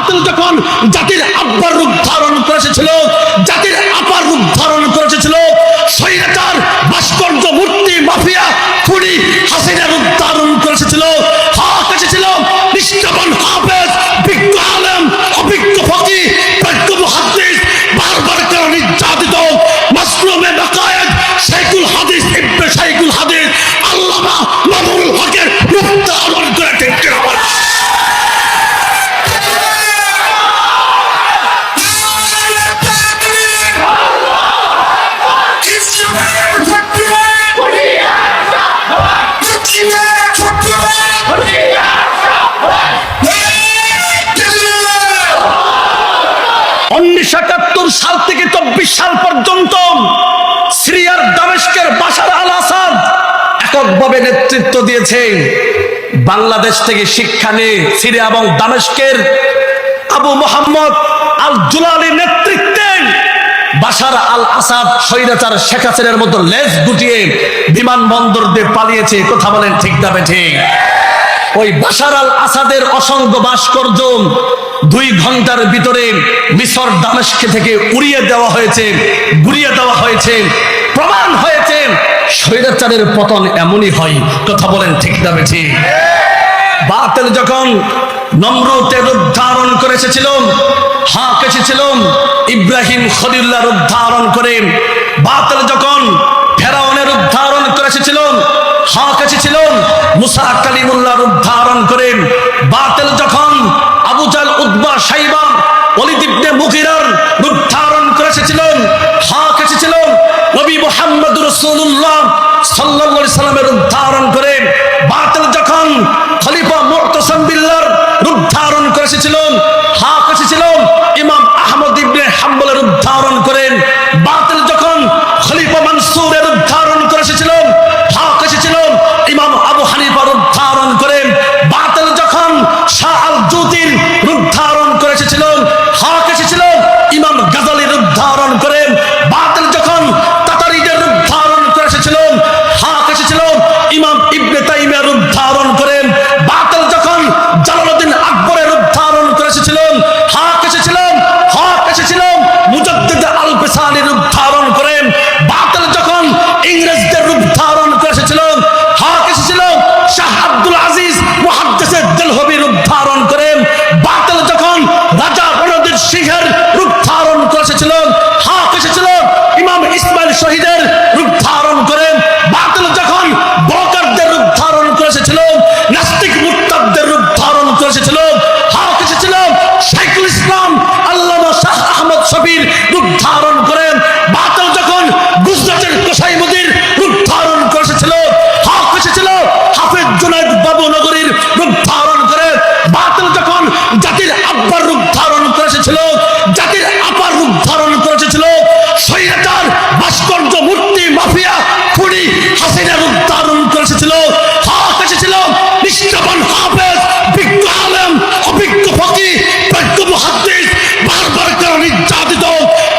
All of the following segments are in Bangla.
বাতিল যখন জাতির আব্বার রূপ ধারণ করেছিল, জাতির আপার রূপ ধারণ করেছিল, স্বৈরাচার ভাস্কর্য মূর্তি মাফিয়া খুনি হাসিনা রূপ ধারণ করেছিল, হক এসেছিল নিষ্ঠাবান হাফেজ, বিজ্ঞ আলেম, অভিজ্ঞ ফকিহ, বিজ্ঞ মুহাদ্দিস, বারবার কেন নির্যাতিত মাসলুমে বাকায়েত শাইখুল হাদিস ইবনে শাইখুল হাদিস আল্লামা মামুনুল হকের রূপ ধারণ করে ঠিক কিনা বলেন? সাল থেকে 24 সাল পর্যন্ত সিরিয়ার দামেস্কের বাশার আল আসাদ এককভাবে নেতৃত্ব দিয়েছে। বাংলাদেশ থেকে শিক্ষা নিয়ে সিরিয়া এবং দামেস্কের আবু মোহাম্মদ আল জুলানির নেতৃত্বে বাশার আল আসাদ স্বৈরাচার শেখ হাসিনার মতো লেজ গুটিয়ে বিমানবন্দর দিয়ে পালিয়েছে। কথা বলেন ঠিক না ঠিক? ওই বাশার আল আসাদের অসংখ্য ভাস্কর্য 2 ঘন্টার ভিতরে মিশর দামেস্ক থেকে উড়িয়ে দেওয়া হয়েছে, গুড়িয়ে দেওয়া হয়েছে। প্রমাণ হয়েছে স্বৈরাচারের পতন এমনই হয়। কথা বলেন ঠিক না ঠিক? বাতিল যখন নমরুদের রূপ ধারণ করে এসেছিল, হক এসেছিল ইব্রাহিম খলিলুল্লাহ রূপ ধারণ করে। বাতিল যখন ফেরাউনের রূপ ধারণ করে এসেছিল, হক এসেছিল মুসা কালিমুল্লাহ রূপ ধারণ করে। বাতিল যখন আবু জাহল উতবা শাইবা ওলীদ ইবনে মুগীরার রূপ ধারণ করে এসেছিল, হক এসেছিল নবী মুহাম্মদ রাসূলুল্লাহ সাল্লাল্লাহু আলাইহি সাল্লামের রূপ ধারণ করে। বাতিল যখন খলিফা মুতাসিম বিল্লাহর রূপ ধারণ করে এসেছিল, হক এসেছিল ইমাম আহমদ ইবনে হাম্বলের রূপ ধারণ করেন। বাতিল যখন খলিফা মানসুরের রূপ ধারণ করে এসেছিল, হক এসেছিল ইমাম আবু হানিফার রূপ ধারণ করেন। বাতিল যখন শাহ আল জুতির রূপ ধারণ করে এসেছিল, হক এসেছিল ইমাম গাজালির রূপ ধারণ করেন। বাতিল যখন তাতারিদের রূপ ধারণ করে এসেছিল, হক এসেছিল ইমাম ইবনে তাইমিয়ার রূপ ধারণ করেন। বাতিল যখন জালালউদ্দিন আকবরের রূপ ধারণ করে এসেছিল, হক এসেছিল মুজাদ্দিদ আল বিসানির রূপ ধারণ করেন। বাতিল যখন ইংরেজদের রূপ ধারণ করে এসেছিল, হক এসেছিল শাহ আব্দুল আজিজ মুহাদ্দিস দেলহবী রূপ ধারণ করেন। বাতিল যখন রাজা বলদের সিংহের রূপ ধারণ করে এসেছিল, হক এসেছিল ইমাম ইসমাইল শহীদের রূপ ধারণ করেন। বাতিল যখন বকারদের রূপ ধারণ করে এসেছিল, নাস্তিক মুরতাদদের রূপ ধারণ করে এসেছিল, হক এসেছিল শাইখুল ইসলাম আল্লামা শাহ আহমদ শফির রূপ ধারণ করেন। বাতিল যখন গুজরাটের কোসাইমুদ্দির রূপ ধারণ করে এসেছিল, হক এসেছিল হাফেজ জুনায়েদ বাবু নগরীর রূপ ধারণ করেন। বাতিল যখন জাতির আব্বার রূপ ধারণ করে এসেছিল, জাতির আপার রূপ ধারণ করে এসেছিল, স্বৈরাচার ভাস্কর্য মূর্তি মাফিয়া খুনি হাসিনা রূপ ধারণ করে এসেছিল, হক এসেছিল নিষ্ঠাবান হাফেজ, বিজ্ঞ আলেম, অভিজ্ঞ ফকিহ, বিজ্ঞ মুহাদ্দিস, বারবার কেন নির্যাতিত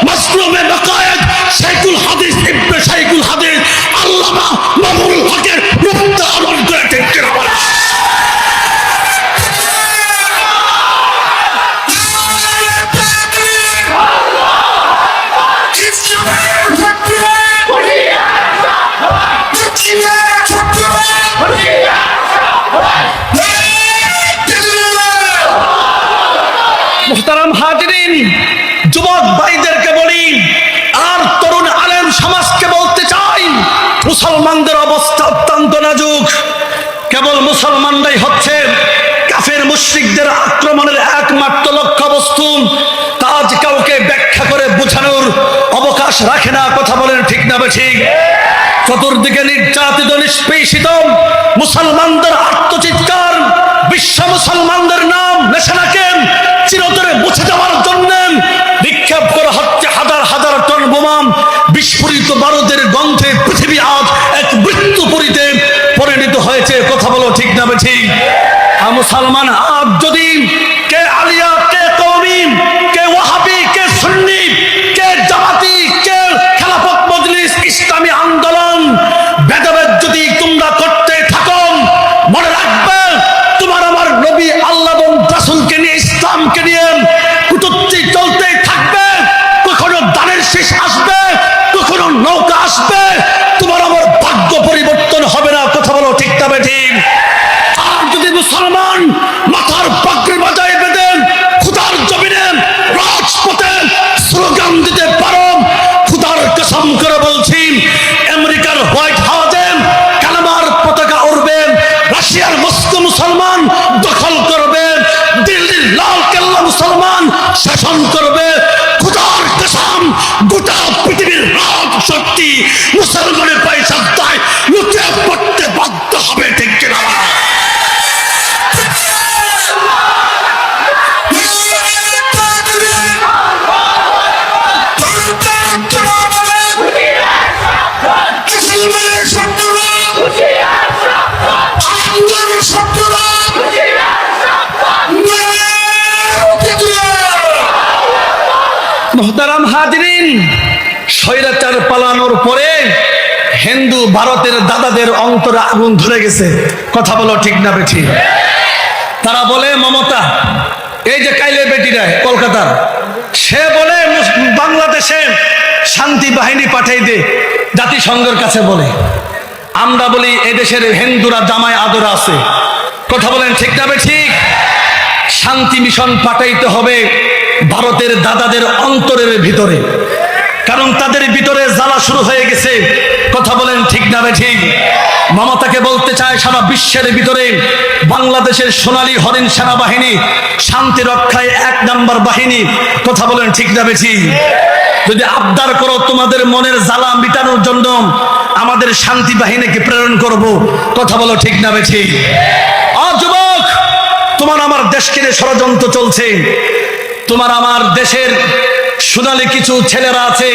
মাসলুমে বাকায়েত শাইখুল হাদিস ইবনে শাইখুল হাদিস আল্লামা মামুনুল হকের রূপ ধারণ করে ঠিক কিনা বলেন? মুহতারাম হাজিরিন, যুবক ভাইদেরকে বলি আর তরুণ আলেম সমাজকে বলতে চাই, মুসলমানদের অবস্থা অত্যন্ত নাজুক। কেবল মুসলমানরাই হচ্ছে কাফের মুশরিকদের আক্রমণের একমাত্র লক্ষ্য বস্তু। কাজ কাউকে ব্যাখ্যা করে বোঝানোর অবকাশ রাখে না। কথা বলেন ঠিক না ঠিক? চতুর্দিকে নির্যাতিত নিষ্পেষিত মুসলমানদের আত্মচিৎকার, বিশ্ব মুসলমানদের নাম নেশানাকে চিরতরে মুছে দেওয়ার জন্য নিক্ষেপ করা হচ্ছে হাজার হাজার টন বোমা। বিস্ফোরিত বারুদের গন্ধে পৃথিবী আজ এক মৃত্যুপুরীতে পরিণত হয়েছে। কথা বলো ঠিক না ঠিক? মুসলমান আজ যদি কে আলিয়া, কে কওমি, কে ওয়াহাবি, কে সুন্নি, কে জামাতি, কে খেলাফত মজলিস, ইসলামী আন্দোলন ভেদাভেদ যদি তোমরা করতে থাকো, মনে রাখবে তোমার আমার নবী আল্লাহ এবং রাসূলকে নিয়ে, ইসলামকে নিয়ে মুসলমান মাথার পাগড়ি বাজায় বেঁধে খুদার জমিনে রাজপথে স্লোগান দিতে পারো, খুদার কসম করে বলছি আমেরিকার হোয়াইট হাউসে কালেমার পতাকা উড়বে, রাশিয়ার মস্কো মুসলমান দখল করবে, দিল্লির লাল কেল্লা মুসলমান শাসন করবে। খুদার কসম গোটা পৃথিবীর রাগ শক্তি মুসলমানের পয়সা দায় লুটিয়ে পড়তে বাধ্য হবে, ঠিক কিনা? মোহতারাম হাজরিন, স্বৈরাচার পালানোর পরে হিন্দু ভারতের দাদাদের অন্তরে আগুন ধরে গেছে। কথা বলো ঠিক না বেঠি? তারা বলে মমতা, এই যে কাইলে বেটিরা কলকাতার, সে বলে বাংলাদেশে শান্তি বাহিনী পাঠাই দে, জাতিসংঘের কাছে বলে। আমরা বলি এদেশের হিন্দুরা জামায় আদর আছে। কথা বলেন ঠিক না বেঠিক? শান্তি মিশন পাঠাইতে হবে ভারতের দাদাদের অন্তরের ভিতরে, কারণ তাদের ভিতরে জ্বালা শুরু হয়ে গেছে। কথা বলেন ঠিক না বেঠিক? মমতাকে বলতে চায় সারা বিশ্বের ভিতরে বাংলাদেশের সোনালী হরিণ সেনাবাহিনী শান্তি রক্ষায় 1 নাম্বার বাহিনী। কথা বলেন ঠিক না বেঠিক? যদি আবদার করো তোমাদের মনের জ্বালা মিটানোর জন্য আমাদের শান্তি বাহিনীকে প্রেরণ করব। কথা বলো ঠিক না বেঠিক? যুবক, তোমার আমার দেশকে নিয়ে ষড়যন্ত্র চলছে। তোমার আমার দেশের সোনালী কিছু ছেলেরা আছে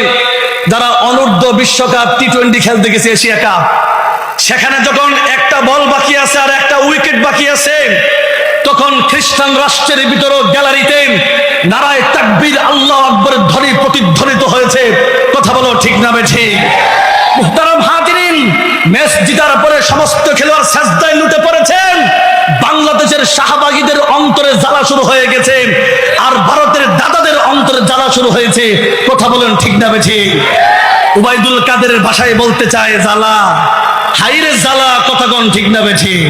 যারা অনূর্ধ্ব বিশ্বকাপ টি20 খেলতে গেছে, এশিয়া কাপ। সেখানে যখন একটা বল বাকি আছে আর একটা উইকেট বাকি আছে, তখন খ্রিস্টান রাষ্ট্রের ভিতরে গ্যালারিতে নারায়ে তাকবীর আল্লাহু আকবরের ধ্বনি প্রতিধ্বনিত হয়েছে। কথা বলো ঠিক না বেঠিক? মুহতারাম হাজিরিন, ম্যাচ জিতার পরে সমস্ত খেলোয়াড় সাজদায় লুটে পড়েছেন। বাংলাদেশের শাহবাগীদের অন্তরে জ্বালা শুরু হয়ে গেছে, আর ভারতের দাদাদের অন্তরে জ্বালা শুরু হয়েছে। কথা বলেন ঠিক না বেঠিক? উবাইদুল কাদেরের ভাষায় বলতে চায় জ্বালা, হাইরে জ্বালা। কথা কোন ঠিক না বেঠিক?